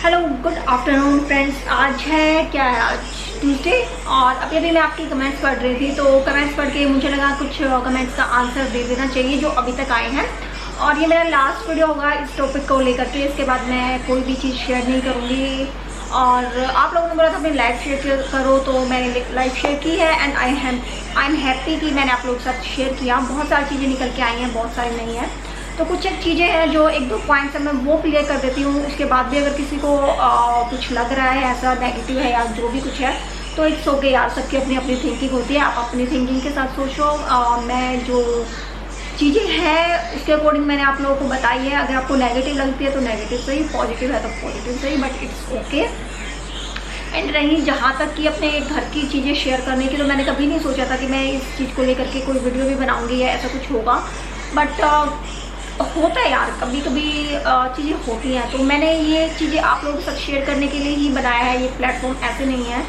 Hello good afternoon friends. आज है क्या है, आज ट्यूसडे। और अभी अभी मैं आपकी कमेंट्स पढ़ रही थी, तो कमेंट्स पढ़ के मुझे लगा कुछ कमेंट्स का आंसर दे देना चाहिए जो अभी तक आए हैं। और ये मेरा लास्ट वीडियो होगा इस टॉपिक को लेकर के। इसके बाद मैं कोई भी चीज़ शेयर नहीं करूँगी। और आप लोगों ने बोला था अपनी लाइफ शेयर करो, तो मैंने लाइफ शेयर की है एंड आई एम हैप्पी कि मैंने आप लोगों के साथ शेयर किया। बहुत सारी चीज़ें निकल के आई हैं, बहुत सारी नहीं है। तो कुछ एक चीज़ें हैं जो एक दो पॉइंट्स है, मैं वो क्लियर कर देती हूँ। उसके बाद भी अगर किसी को कुछ लग रहा है ऐसा नेगेटिव है या जो भी कुछ है, तो इट्स ओके यार, सबकी अपनी अपनी थिंकिंग होती है। आप अपनी थिंकिंग के साथ सोचो। मैं जो चीज़ें हैं उसके अकॉर्डिंग मैंने आप लोगों को बताई है। अगर आपको नेगेटिव लगती है तो नेगेटिव सही, पॉजिटिव है तो पॉजिटिव सही, बट इट्स ओके। एंड रही जहाँ तक कि अपने घर की चीज़ें शेयर करने की, तो मैंने कभी नहीं सोचा था कि मैं इस चीज़ को लेकर के कोई वीडियो भी बनाऊँगी या ऐसा कुछ होगा। बट होता है यार, कभी कभी चीज़ें होती हैं। तो मैंने ये चीज़ें आप लोगों के साथ शेयर करने के लिए ही बनाया है। ये प्लेटफॉर्म ऐसे नहीं है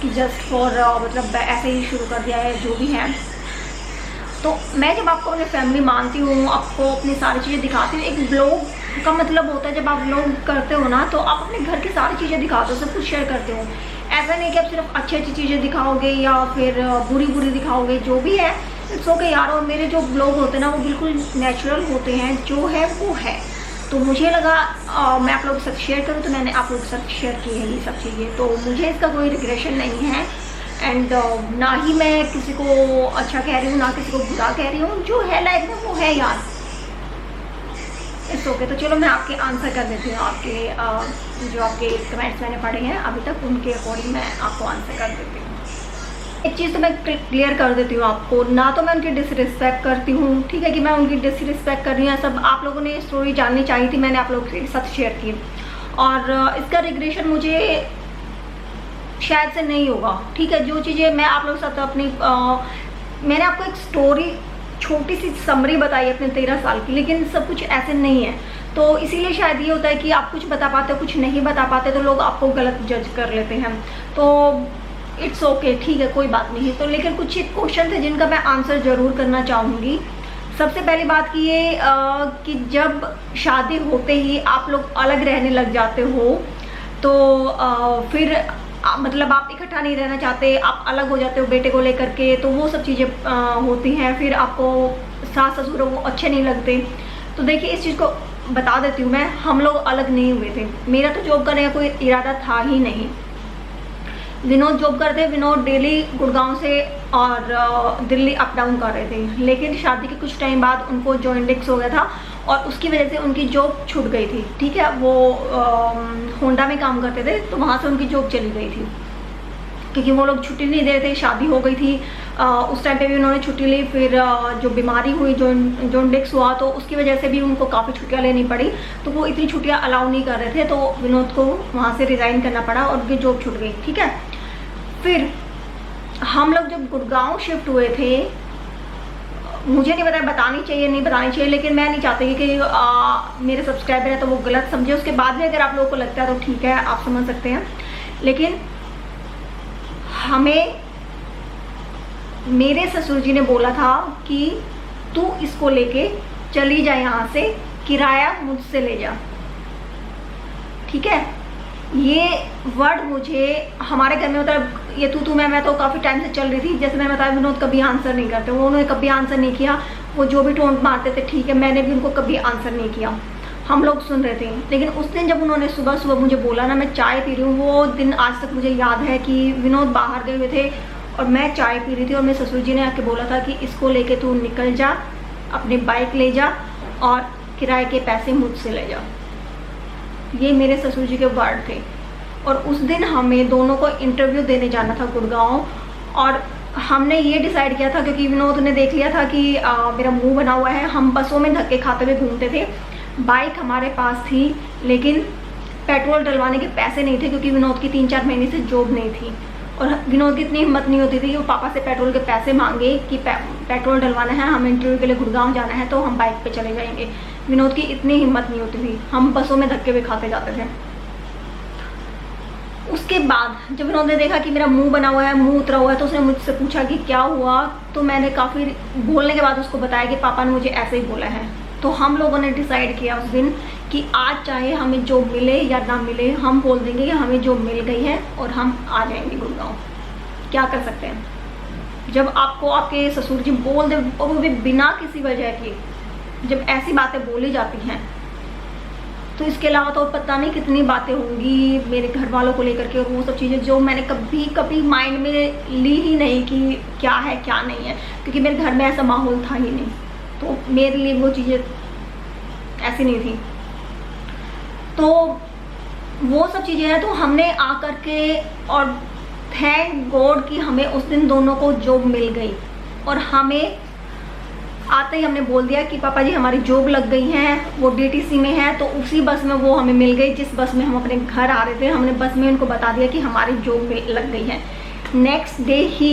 कि जस्ट फॉर मतलब ऐसे ही शुरू कर दिया है जो भी है। तो मैं जब आपको अपनी फैमिली मानती हूँ, आपको अपनी सारी चीज़ें दिखाती हूँ। एक ब्लॉग का मतलब होता है जब आप ब्लॉग करते हो ना, तो आप अपने घर की सारी चीज़ें दिखाते हो, सब कुछ शेयर करते हो। ऐसा नहीं कि आप सिर्फ अच्छी अच्छी चीज़ें दिखाओगे या फिर बुरी बुरी दिखाओगे, जो भी है इट्स ओके यार। और मेरे जो ब्लॉग होते हैं ना, वो बिल्कुल नेचुरल होते हैं, जो है वो है। तो मुझे लगा मैं आप लोगों के साथ शेयर करूँ, तो मैंने आप लोगों के साथ शेयर की है ये सब चीज़ें। तो मुझे इसका कोई रिग्रेशन नहीं है। एंड ना ही मैं किसी को अच्छा कह रही हूँ, ना किसी को बुरा कह रही हूँ। जो है लाइफ में वो है यार, इट्स ओके। तो चलो मैं आपके आंसर कर देती हूँ। आपके जो आपके कमेंट्स मैंने पढ़े हैं अभी तक, उनके अकॉर्डिंग मैं आपको आंसर कर देती हूँ। एक चीज़ तो मैं क्लियर कर देती हूँ आपको, ना तो मैं उनकी डिसरिस्पेक्ट करती हूँ, ठीक है, कि मैं उनकी डिसरिस्पेक्ट कर रही हूँ। सब आप लोगों ने स्टोरी जाननी चाहिए थी, मैंने आप लोगों के साथ शेयर की। और इसका रिग्रेशन मुझे शायद से नहीं होगा, ठीक है। जो चीज़ें मैं आप लोगों के साथ अपनी मैंने आपको एक स्टोरी छोटी सी समरी बताई अपने 13 साल की, लेकिन सब कुछ ऐसे नहीं है। तो इसीलिए शायद ये होता है कि आप कुछ बता पाते हो, कुछ नहीं बता पाते, तो लोग आपको गलत जज कर लेते हैं। तो इट्स ओके, ठीक है, कोई बात नहीं है। तो लेकिन कुछ एक क्वेश्चन थे जिनका मैं आंसर ज़रूर करना चाहूँगी। सबसे पहली बात की ये कि जब शादी होते ही आप लोग अलग रहने लग जाते हो, तो फिर मतलब आप इकट्ठा नहीं रहना चाहते, आप अलग हो जाते हो बेटे को लेकर के, तो वो सब चीज़ें होती हैं। फिर आपको सास ससुर वो अच्छे नहीं लगते। तो देखिए, इस चीज़ को बता देती हूँ मैं, हम लोग अलग नहीं हुए थे। मेरा तो जॉब करने का कोई इरादा था ही नहीं। विनोद जॉब करते हैं, विनोद डेली गुड़गांव से और दिल्ली अप डाउन कर रहे थे। लेकिन शादी के कुछ टाइम बाद उनको जॉइंडिक्स हो गया था और उसकी वजह से उनकी जॉब छूट गई थी, ठीक है। वो होंडा में काम करते थे, तो वहाँ से उनकी जॉब चली गई थी क्योंकि वो लोग छुट्टी नहीं दे रहे थे। शादी हो गई थी, उस टाइम पे भी उन्होंने छुट्टी ली। फिर जो बीमारी हुई, जॉइंडिक्स हुआ, तो उसकी वजह से भी उनको काफ़ी छुट्टियाँ लेनी पड़ी। तो वो इतनी छुट्टियाँ अलाउ नहीं कर रहे थे, तो विनोद को वहाँ से रिज़ाइन करना पड़ा और उनकी जॉब छूट गई, ठीक है। फिर हम लोग जब गुड़गांव शिफ्ट हुए थे, मुझे नहीं पता बतानी चाहिए नहीं बतानी चाहिए, लेकिन मैं नहीं चाहती कि मेरे सब्सक्राइबर है तो वो गलत समझे। उसके बाद में अगर आप लोगों को लगता है तो ठीक है, आप समझ सकते हैं। लेकिन हमें मेरे ससुर जी ने बोला था कि तू इसको लेके चली जा, यहाँ से किराया मुझसे ले जा, ठीक है। ये वर्ड मुझे हमारे घर में मतलब ये तू मैं तो काफ़ी टाइम से चल रही थी। जैसे मैंने बताया, विनोद कभी आंसर नहीं करते, वो उन्होंने कभी आंसर नहीं किया। वो जो भी टोंट मारते थे, ठीक है, मैंने भी उनको कभी आंसर नहीं किया। हम लोग सुन रहे थे। लेकिन उस दिन जब उन्होंने सुबह सुबह मुझे बोला ना, मैं चाय पी रही हूँ, वो दिन आज तक मुझे याद है कि विनोद बाहर गए हुए थे और मैं चाय पी रही थी और मेरे ससुर जी ने आके बोला था कि इसको लेके तू निकल जा, अपनी बाइक ले जा और किराए के पैसे मुझसे ले जा। ये मेरे ससुर जी के वर्ड थे। और उस दिन हमें दोनों को इंटरव्यू देने जाना था गुड़गांव, और हमने ये डिसाइड किया था क्योंकि विनोद ने देख लिया था कि मेरा मुंह बना हुआ है। हम बसों में धक्के खाते हुए घूमते थे। बाइक हमारे पास थी, लेकिन पेट्रोल डलवाने के पैसे नहीं थे क्योंकि विनोद की 3-4 महीने से जॉब नहीं थी। और विनोद की इतनी हिम्मत नहीं होती थी कि वो पापा से पेट्रोल के पैसे मांगे कि पेट्रोल डलवाना है, हम इंटरव्यू के लिए गुड़गांव जाना है, तो हम बाइक पे चले जाएंगे। विनोद की इतनी हिम्मत नहीं होती थी। हम बसों में धक्के भी खाते जाते थे। उसके बाद जब विनोद ने देखा कि मेरा मुंह बना हुआ है, मुंह उतरा हुआ है, तो उसने मुझसे पूछा कि क्या हुआ। तो मैंने काफ़ी बोलने के बाद उसको बताया कि पापा ने मुझे ऐसे ही बोला है। तो हम लोगों ने डिसाइड किया उस दिन कि आज चाहे हमें जॉब मिले या ना मिले, हम बोल देंगे कि हमें जॉब मिल गई है और हम आ जाएंगे गुड़गांव। क्या कर सकते हैं जब आपको आपके ससुर जी बोल दे, और वो भी बिना किसी वजह के, जब ऐसी बातें बोली जाती हैं तो इसके अलावा तो पता नहीं कितनी बातें होंगी मेरे घर वालों को लेकर के, और वो सब चीज़ें जो मैंने कभी माइंड में ली ही नहीं कि क्या है क्या नहीं है, क्योंकि मेरे घर में ऐसा माहौल था ही नहीं, तो मेरे लिए वो चीज़ें ऐसी नहीं थी। तो वो सब चीज़ें हैं, तो हमने आकर के, और थैंक गॉड कि हमें उस दिन दोनों को जॉब मिल गई, और हमें आते ही हमने बोल दिया कि पापा जी हमारी जॉब लग गई है, वो डीटीसी में है। तो उसी बस में वो हमें मिल गई जिस बस में हम अपने घर आ रहे थे। हमने बस में उनको बता दिया कि हमारी जॉब लग गई है। नेक्स्ट डे ही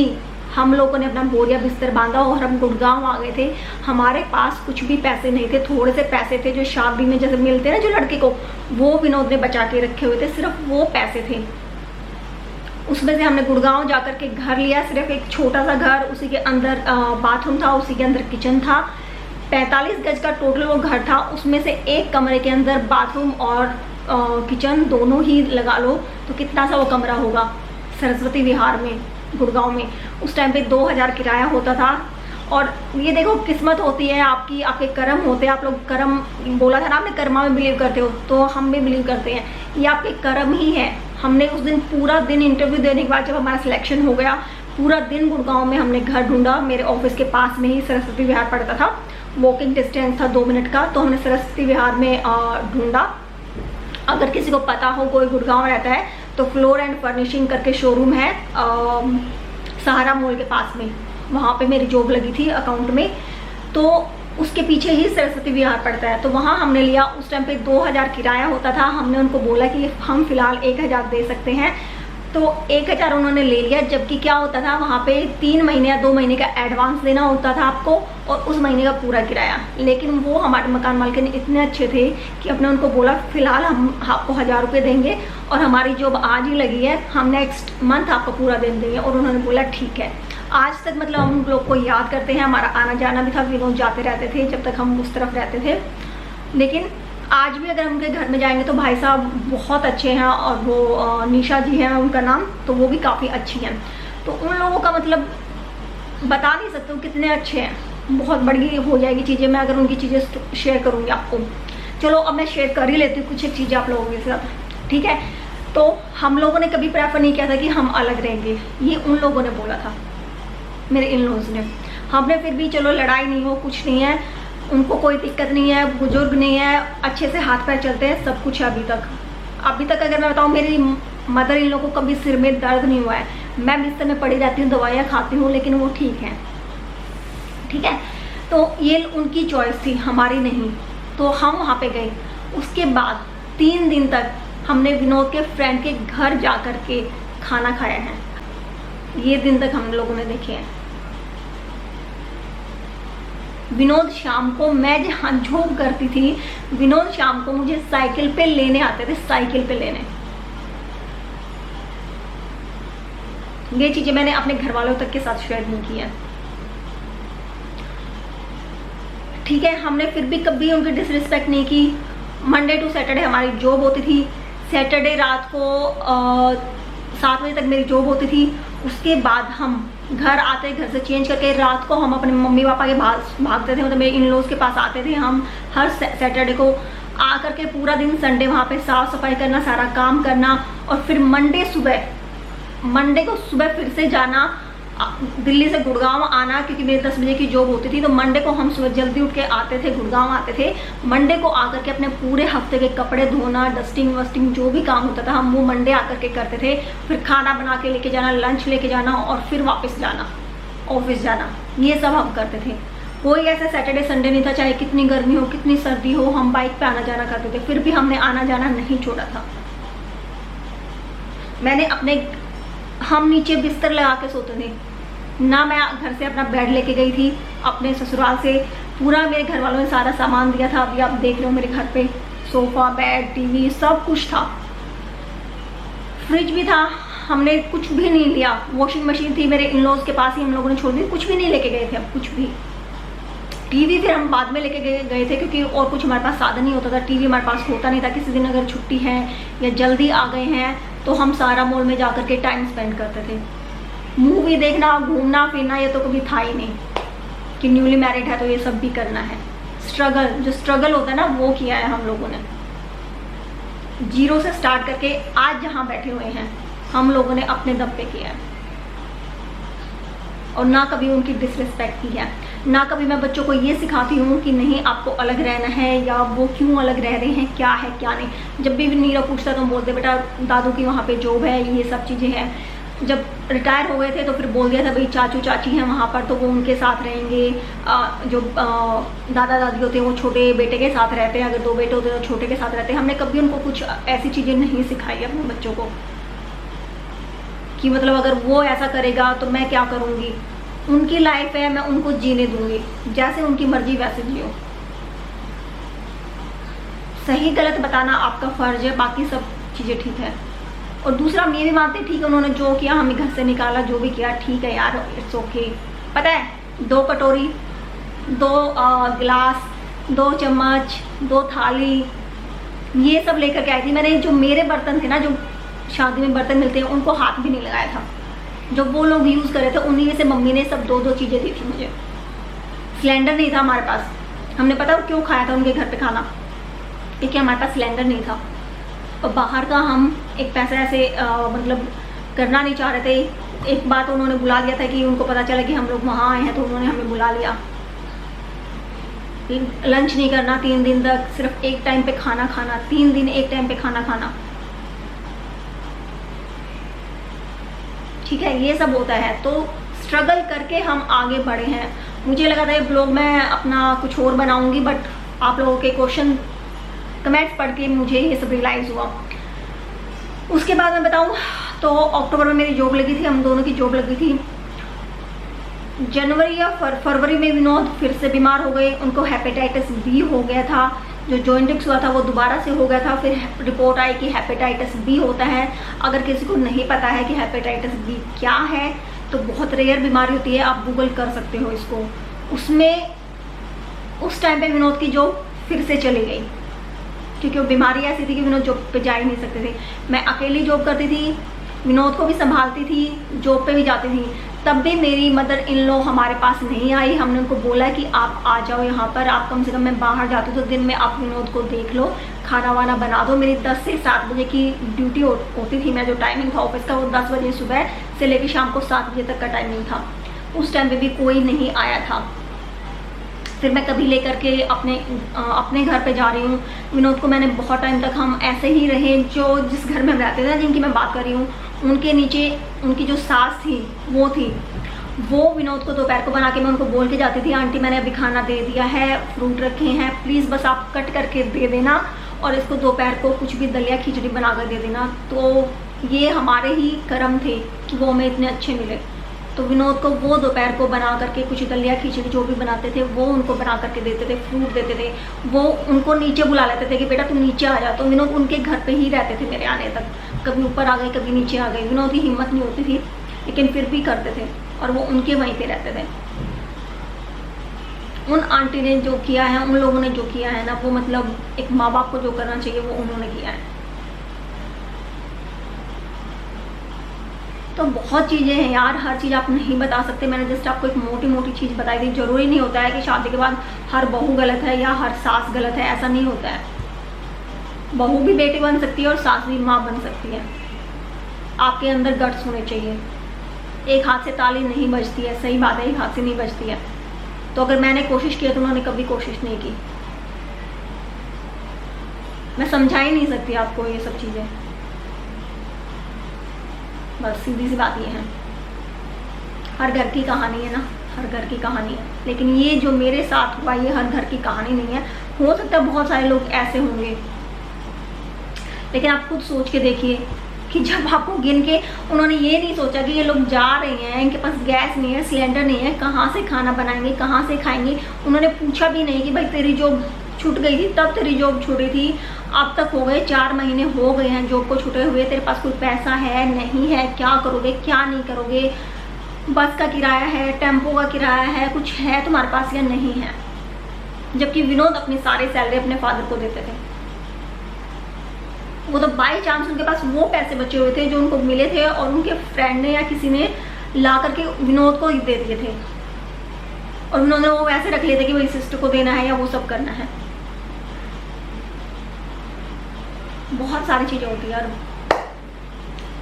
हम लोगों ने अपना बोरिया बिस्तर बांधा और हम गुड़गांव आ गए थे। हमारे पास कुछ भी पैसे नहीं थे, थोड़े से पैसे थे जो शादी में जैसे मिलते हैं ना जो लड़के को, वो विनोद ने बचा के रखे हुए थे, सिर्फ वो पैसे थे। उसमें से हमने गुड़गांव जाकर के घर लिया, सिर्फ एक छोटा सा घर, उसी के अंदर बाथरूम था, उसी के अंदर किचन था। 45 गज का टोटल वो घर था, उसमें से एक कमरे के अंदर बाथरूम और किचन दोनों ही लगा लो तो कितना सा वो कमरा होगा। सरस्वती विहार में गुड़गांव में उस टाइम पे 2000 किराया होता था। और ये देखो किस्मत होती है आपकी, आपके कर्म होते हैं। आप लोग कर्म बोला था ना आपने, कर्मा में बिलीव करते हो, तो हम भी बिलीव करते हैं, ये आपके कर्म ही है। हमने उस दिन पूरा दिन इंटरव्यू देने के बाद जब हमारा सिलेक्शन हो गया, पूरा दिन गुड़गांव में हमने घर ढूंढा। मेरे ऑफिस के पास में ही सरस्वती विहार पड़ता था, वॉकिंग डिस्टेंस था 2 मिनट का, तो हमने सरस्वती विहार में ढूंढा। अगर किसी को पता हो, कोई गुड़गांव रहता है, तो फ्लोर एंड फर्निशिंग करके शोरूम है सहारा मॉल के पास में, वहाँ पे मेरी जॉब लगी थी अकाउंट में, तो उसके पीछे ही सरस्वती विहार पड़ता है। तो वहाँ हमने लिया। उस टाइम पे 2000 किराया होता था। हमने उनको बोला कि हम फिलहाल 1000 दे सकते हैं, तो 1000 उन्होंने ले लिया। जबकि क्या होता था वहाँ पे 3 महीने या 2 महीने का एडवांस देना होता था आपको, और उस महीने का पूरा किराया। लेकिन वो हमारे मकान मालिक इतने अच्छे थे कि अपने उनको बोला फिलहाल हम आपको 1000 रुपये देंगे, और हमारी जॉब आज ही लगी है, हम नेक्स्ट मंथ आपको पूरा दे देंगे। और उन्होंने बोला ठीक है। आज तक मतलब हम उन लोग को याद करते हैं, हमारा आना जाना भी था, विनोद जाते रहते थे जब तक हम उस तरफ रहते थे। लेकिन आज भी अगर हम उनके घर में जाएंगे तो भाई साहब बहुत अच्छे हैं, और वो निशा जी हैं उनका नाम, तो वो भी काफ़ी अच्छी हैं। तो उन लोगों का मतलब बता नहीं सकते कितने अच्छे हैं। बहुत बड़ी हो जाएगी चीज़ें मैं अगर उनकी चीज़ें शेयर करूँगी आपको। चलो अब मैं शेयर कर ही लेती हूँ कुछ एक चीज़ें आप लोगों के साथ, ठीक है। तो हम लोगों ने कभी प्रेफर नहीं किया था कि हम अलग रहेंगे, ये उन लोगों ने बोला था, मेरे इन लॉज ने। हमने फिर भी चलो लड़ाई नहीं हो, कुछ नहीं है, उनको कोई दिक्कत नहीं है, बुजुर्ग नहीं है, अच्छे से हाथ पैर चलते हैं, सब कुछ है अभी तक अगर मैं बताऊँ, मेरी मदर इन लोगों को कभी सिर में दर्द नहीं हुआ है। मैं बिस्तर में पड़ी रहती हूँ, दवाइयाँ खाती हूँ, लेकिन वो ठीक हैं, ठीक है। तो ये उनकी चॉइस थी, हमारी नहीं। तो हम वहाँ पे गए। उसके बाद 3 दिन तक हमने विनोद के फ्रेंड के घर जा कर के खाना खाया है। ये दिन तक हम लोगों ने देखे हैं। विनोद शाम को, मैं जहाँ जॉब करती थी, विनोद शाम को मुझे साइकिल पे लेने आते थे, साइकिल पे लेने। ये चीजें मैंने अपने घर वालों तक के साथ शेयर नहीं की है, ठीक है। हमने फिर भी कभी उनकी डिसरिस्पेक्ट नहीं की। मंडे टू सैटरडे हमारी जॉब होती थी। सैटरडे रात को 7 बजे तक मेरी जॉब होती थी। उसके बाद हम घर आते, घर से चेंज करके रात को हम अपने मम्मी पापा के भागते थे, मतलब मेरे इन लॉज के पास आते थे। हम हर सैटरडे को आकर के पूरा दिन, संडे वहाँ पे साफ सफाई करना, सारा काम करना, और फिर मंडे को सुबह फिर से जाना, दिल्ली से गुड़गांव आना, क्योंकि मेरी 10 बजे की जॉब होती थी। तो मंडे को हम सुबह जल्दी उठ के आते थे, गुड़गांव आते थे। मंडे को आकर के अपने पूरे हफ्ते के कपड़े धोना, डस्टिंग वस्टिंग जो भी काम होता था हम वो मंडे आकर के करते थे। फिर खाना बना के लेके जाना, लंच लेके जाना, और फिर वापस जाना, ऑफिस जाना, ये सब हम करते थे। कोई ऐसा सैटरडे संडे नहीं था, चाहे कितनी गर्मी हो, कितनी सर्दी हो, हम बाइक पे आना जाना करते थे। फिर भी हमने आना जाना नहीं छोड़ा था। हम नीचे बिस्तर लगा के सोते थे ना। मैं घर से अपना बेड लेके गई थी अपने ससुराल से, पूरा मेरे घर वालों ने सारा सामान दिया था। अभी आप देख रहे हो मेरे घर पे सोफा, बेड, टीवी सब कुछ था, फ्रिज भी था। हमने कुछ भी नहीं लिया। वॉशिंग मशीन थी मेरे इन लॉज के पास ही, हम लोगों ने छोड़ दी, कुछ भी नहीं लेके गए थे अब, कुछ भी। टीवी फिर हम बाद में लेके गए थे, क्योंकि और कुछ हमारे पास साधन नहीं होता था, टीवी हमारे पास होता नहीं था। किसी दिन अगर छुट्टी है या जल्दी आ गए हैं तो हम सारा मॉल में जा कर के टाइम स्पेंड करते थे। मूवी देखना, घूमना फिरना ये तो कभी था ही नहीं कि न्यूली मैरिड है तो ये सब भी करना है। स्ट्रगल, जो स्ट्रगल होता है ना, वो किया है हम लोगों ने। जीरो से स्टार्ट करके आज जहाँ बैठे हुए हैं हम लोगों ने अपने दम पे किया है, और ना कभी उनकी डिसरिस्पेक्ट की है, ना कभी मैं बच्चों को ये सिखाती हूँ कि नहीं आपको अलग रहना है, या वो क्यों अलग रह रहे हैं, क्या है क्या नहीं। जब भी नीरव पूछता तो हम बोलते बेटा दादू की वहाँ पे जॉब है, ये सब चीज़ें हैं। जब रिटायर हो गए थे तो फिर बोल दिया था भाई चाचू चाची हैं वहाँ पर तो वो उनके साथ रहेंगे। जो दादा दादी होते हैं वो छोटे बेटे के साथ रहते हैं, अगर 2 बेटे होते हैं तो छोटे के साथ रहते हैं। हमने कभी उनको कुछ ऐसी चीज़ें नहीं सिखाई अपने बच्चों को कि मतलब अगर वो ऐसा करेगा तो मैं क्या करूँगी। उनकी लाइफ है, मैं उनको जीने दूंगी, जैसे उनकी मर्जी वैसे जियो। सही गलत बताना आपका फर्ज है, बाकी सब चीज़ें ठीक है। और दूसरा हम ये भी मानते ठीक है उन्होंने जो किया, हमें घर से निकाला, जो भी किया ठीक है यार, इट्स ओके। पता है 2 कटोरी, 2 गिलास, 2 चम्मच, 2 थाली, ये सब लेकर के आई थी मैंने। जो मेरे बर्तन थे ना, जो शादी में बर्तन मिलते हैं, उनको हाथ भी नहीं लगाया था। जो वो लोग यूज़ कर रहे थे उन्हीं में से मम्मी ने सब 2-2 चीज़ें दी थी मुझे। सिलेंडर नहीं था हमारे पास, हमने पता क्यों खाया था उनके घर पे खाना, क्योंकि हमारे पास सिलेंडर नहीं था। और बाहर का हम एक पैसा ऐसे मतलब करना नहीं चाह रहे थे। एक बात उन्होंने बुला दिया था कि उनको पता चला कि हम लोग वहाँ आए हैं तो उन्होंने हमें बुला लिया। लंच नहीं करना 3 दिन तक, सिर्फ एक टाइम पे खाना खाना, 3 दिन एक टाइम पे खाना खाना, ठीक है, ये सब होता है। तो स्ट्रगल करके हम आगे बढ़े हैं। मुझे लगा था ये ब्लॉग मैं अपना कुछ और बनाऊंगी, बट आप लोगों के क्वेश्चन कमेंट्स पढ़ के मुझे ये सब रियलाइज़ हुआ। उसके बाद मैं बताऊं तो अक्टूबर में मेरी जॉब लगी थी, हम दोनों की जॉब लगी थी। जनवरी या फरवरी में विनोद फिर से बीमार हो गए, उनको हेपेटाइटिस बी हो गया था। जो जॉइंटिक्स हुआ था वो दोबारा से हो गया था। फिर रिपोर्ट आई कि हेपेटाइटिस बी होता है। अगर किसी को नहीं पता है कि हेपेटाइटिस बी क्या है तो बहुत रेयर बीमारी होती है, आप गूगल कर सकते हो इसको। उसमें उस टाइम पे विनोद की जॉब फिर से चली गई, क्योंकि वो बीमारी ऐसी थी कि विनोद जॉब पे जा ही नहीं सकते थे। मैं अकेली जॉब करती थी, विनोद को भी संभालती थी, जॉब पे भी जाती थी। तब भी मेरी मदर इन लॉ हमारे पास नहीं आई। हमने उनको बोला कि आप आ जाओ यहाँ पर, आप कम से कम, मैं बाहर जाती हूँ तो दिन में आप विनोद को देख लो, खाना वाना बना दो। मेरी 10 से 7 बजे की ड्यूटी होती थी, मैं जो टाइमिंग था ऑफिस का वो 10 बजे सुबह से लेकर शाम को 7 बजे तक का टाइमिंग था। उस टाइम पर भी कोई नहीं आया था। फिर मैं कभी लेकर के अपने घर पे जा रही हूँ। विनोद को मैंने बहुत टाइम तक हम ऐसे ही रहे। जो जिस घर में रहते थे, जिनकी मैं बात कर रही हूँ, उनके नीचे उनकी जो सास थी वो विनोद को दोपहर को बना के मैं उनको बोल के जाती थी, आंटी मैंने अभी खाना दे दिया है, फ्रूट रखे हैं, प्लीज़ बस आप कट करके दे देना और इसको दोपहर को कुछ भी दलिया खिचड़ी बना कर दे देना। तो ये हमारे ही कर्म थे कि वो हमें इतने अच्छे मिले। तो विनोद को वो दोपहर को बना करके कुछ दलिया खिचड़ी जो भी बनाते थे वो उनको बना करके देते थे, फ्रूट देते थे। वो उनको नीचे बुला लेते थे कि बेटा तुम नीचे आ जा। तो विनोद उनके घर पे ही रहते थे मेरे आने तक, कभी ऊपर आ गए कभी नीचे आ गए। विनोद की हिम्मत नहीं होती थी लेकिन फिर भी करते थे, और वो उनके वहीं पे रहते थे। उन आंटी ने जो किया है, उन लोगों ने जो किया है ना, वो मतलब एक माँ बाप को जो करना चाहिए वो उन्होंने किया है। तो बहुत चीज़ें हैं यार, हर चीज़ आप नहीं बता सकते। मैंने जस्ट आपको एक मोटी मोटी चीज़ बताई थी। ज़रूरी नहीं होता है कि शादी के बाद हर बहू गलत है या हर सास गलत है, ऐसा नहीं होता है। बहू भी बेटी बन सकती है और सास भी माँ बन सकती है। आपके अंदर गट्स होने चाहिए। एक हाथ से ताली नहीं बजती है, सही बात है, एक हाथ से नहीं बजती है। तो अगर मैंने कोशिश की तो उन्होंने कभी कोशिश नहीं की। मैं समझा ही नहीं सकती आपको ये सब चीज़ें, बस सीधी सी बात ये है। हर घर की कहानी है ना, हर घर की कहानी है, लेकिन ये जो मेरे साथ हुआ ये हर घर की कहानी नहीं है। हो सकता है बहुत सारे लोग ऐसे होंगे, लेकिन आप खुद सोच के देखिए कि जब आपको गिन के, उन्होंने ये नहीं सोचा कि ये लोग जा रहे हैं, इनके पास गैस नहीं है, सिलेंडर नहीं है, कहाँ से खाना बनाएंगे, कहाँ से खाएंगे। उन्होंने पूछा भी नहीं कि भाई तेरी जॉब छूट गई थी, तब तेरी जॉब छूटी थी, अब तक हो गए 4 महीने हो गए हैं जॉब को छूटे हुए, तेरे पास कोई पैसा है नहीं है, क्या करोगे क्या नहीं करोगे, बस का किराया है, टेम्पो का किराया है, कुछ है तुम्हारे पास या नहीं है। जबकि विनोद अपनी सारी सैलरी अपने फादर को देते थे। वो तो बाई चांस उनके पास वो पैसे बचे हुए थे जो उनको मिले थे और उनके फ्रेंड ने या किसी ने ला करके विनोद को ही दे दिए थे, और विनोद ने वो वैसे रख लिए थे कि भाई सिस्टर को देना है या वो सब करना है। बहुत सारी चीज़ें होती है यार,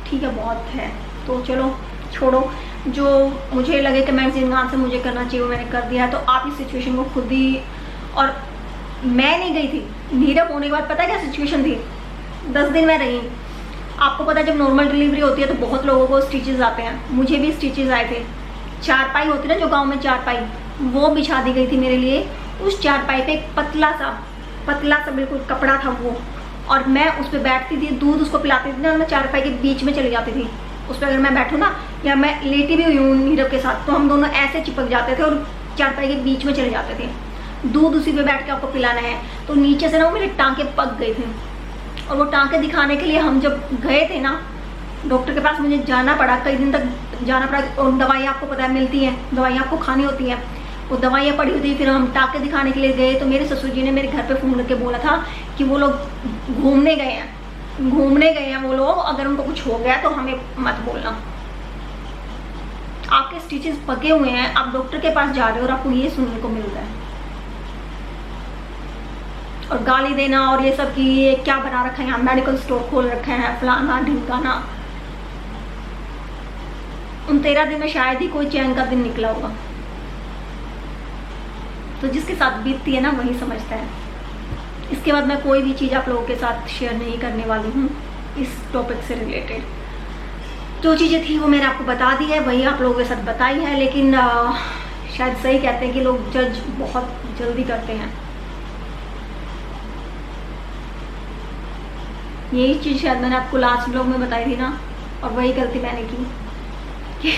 ठीक है बहुत है। तो चलो छोड़ो, जो मुझे लगे कमेंट्स जिन आंसर मुझे करना चाहिए वो मैंने कर दिया है। तो आप इस सिचुएशन को खुद ही, और मैं नहीं गई थी, नीरव होने के बाद पता है क्या सिचुएशन थी, 10 दिन मैं रही। आपको पता है जब नॉर्मल डिलीवरी होती है तो बहुत लोगों को स्टिचेस आते हैं, मुझे भी स्टिचेस आए थे। चारपाई होती है ना जो गांव में चारपाई, वो बिछा दी गई थी मेरे लिए। उस चारपाई पे एक पतला सा बिल्कुल कपड़ा था वो, और मैं उस पर बैठती थी, दूध उसको पिलाती थी ना, और मैं चारपाई के बीच में चली जाती थी। उस पर अगर मैं बैठूँ ना, या मैं लेटी भी हुई हूँ नीरव के साथ, तो हम दोनों ऐसे चिपक जाते थे और चारपाई के बीच में चले जाते थे। दूध उसी पे बैठ के आपको पिलाना है। तो नीचे से ना वो मेरे टांके पक गए थे, और वो टांके दिखाने के लिए हम जब गए थे ना डॉक्टर के पास, मुझे जाना पड़ा, कई दिन तक जाना पड़ा। और दवाइयाँ आपको पता है मिलती हैं, दवाइयाँ आपको खानी होती हैं, वो दवाइयाँ पड़ी हुई थी। फिर हम टांके दिखाने के लिए गए तो मेरे ससुर जी ने मेरे घर पे फ़ोन करके बोला था कि वो लोग घूमने गए हैं वो लोग, अगर उनको कुछ हो गया तो हमें मत बोलना। आपके स्टिचेस पके हुए हैं, आप डॉक्टर के पास जा रहे हो और आपको ये सुनने को मिलता है, और गाली देना और ये सब कि ये क्या बना रखा है, यहाँ मेडिकल स्टोर खोल रखे हैं, फलाना ढिमकाना। उन 13 दिन में शायद ही कोई चैन का दिन निकला होगा। तो जिसके साथ बीतती है ना वही समझता है। इसके बाद मैं कोई भी चीज़ आप लोगों के साथ शेयर नहीं करने वाली हूँ इस टॉपिक से रिलेटेड। जो चीज़ें थी वो मैंने आपको बता दी है, वही आप लोगों के साथ बताई है। लेकिन शायद सही कहते हैं कि लोग जज बहुत जल्दी करते हैं। यही चीज़ शायद मैंने आपको लास्ट ब्लॉग में बताई थी ना, और वही गलती मैंने की कि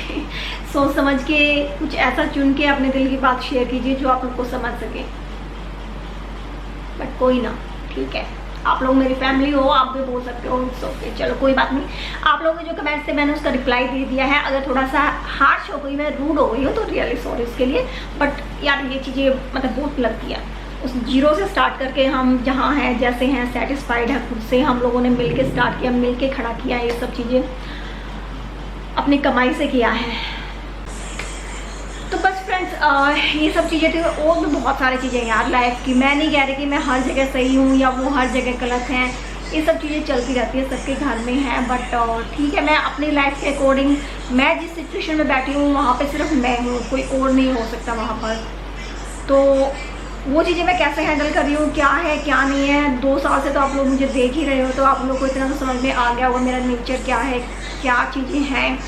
सोच समझ के कुछ ऐसा चुन के अपने दिल की बात शेयर कीजिए जो आप लोग को समझ सके। बट कोई ना, ठीक है, आप लोग मेरी फैमिली हो, आप भी बोल सकते हो, इट्स ओके, चलो कोई बात नहीं। आप लोगों के जो कमेंट्स थे मैंने उसका रिप्लाई दे दिया है। अगर थोड़ा सा हार्श हो गई, मैं रूड हो गई हूँ तो रियली सॉरी उसके लिए। बट यार ये चीज़ें मतलब बहुत लगती है। उस जीरो से स्टार्ट करके हम जहाँ हैं जैसे हैं सेटिस्फाइड है खुद से, हम लोगों ने मिल के स्टार्ट किया, मिल के खड़ा किया, ये सब चीज़ें अपनी कमाई से किया है। तो बस फ्रेंड्स ये सब चीज़ें थी, और भी बहुत सारी चीज़ें यार लाइफ की। मैं नहीं कह रही कि मैं हर जगह सही हूँ या वो हर जगह गलत हैं, ये सब चीज़ें चलती रहती है, सबके घर में है। बट ठीक है, मैं अपनी लाइफ के अकॉर्डिंग, मैं जिस सिचुएशन में बैठी हूँ वहाँ पे सिर्फ मैं हूँ, कोई और नहीं हो सकता वहाँ पर। तो वो चीज़ें मैं कैसे हैंडल कर रही हूँ, क्या है क्या नहीं है, 2 साल से तो आप लोग मुझे देख ही रहे हो, तो आप लोग को इतना तो समझ में आ गया होगा मेरा नेचर क्या है, क्या चीज़ें हैं।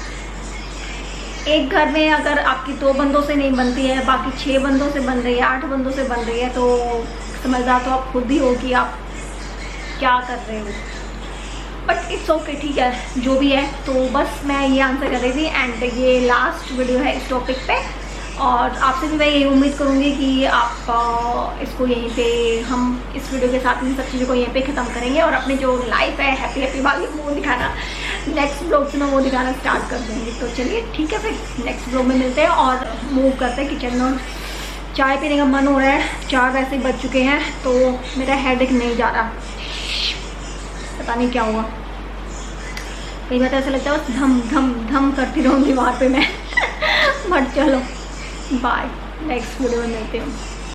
एक घर में अगर आपकी 2 बंदों से नहीं बनती है, बाकी 6 बंदों से बन रही है, 8 बंदों से बन रही है, तो समझदार तो आप खुद ही हो कि आप क्या कर रहे हो। बट इट्स ओके, ठीक है जो भी है। तो बस मैं ये आंसर कर रही थी, एंड ये लास्ट वीडियो है इस टॉपिक पे। और आपसे भी मैं यही उम्मीद करूँगी कि आप इसको यहीं पे, हम इस वीडियो के साथ इन सब चीज़ों को यहीं पे ख़त्म करेंगे, और अपनी जो लाइफ है हैप्पी हैप्पी वाली वो दिखाना नेक्स्ट ब्लॉग से मैं वो दिखाना स्टार्ट कर दूँगी। तो चलिए ठीक है, फिर नेक्स्ट ब्लॉग में मिलते हैं और मूव करते हैं किचन में। चाय पीने का मन हो रहा है, 4 वैसे बज चुके हैं, तो मेरा हेडेक नहीं जा रहा, पता नहीं क्या हुआ। कई बार ऐसा लगता है बस धम धम धम करती रहूँ दीवार पे मैं बट चलो बाय, नेक्स्ट वीडियो में मिलते हैं।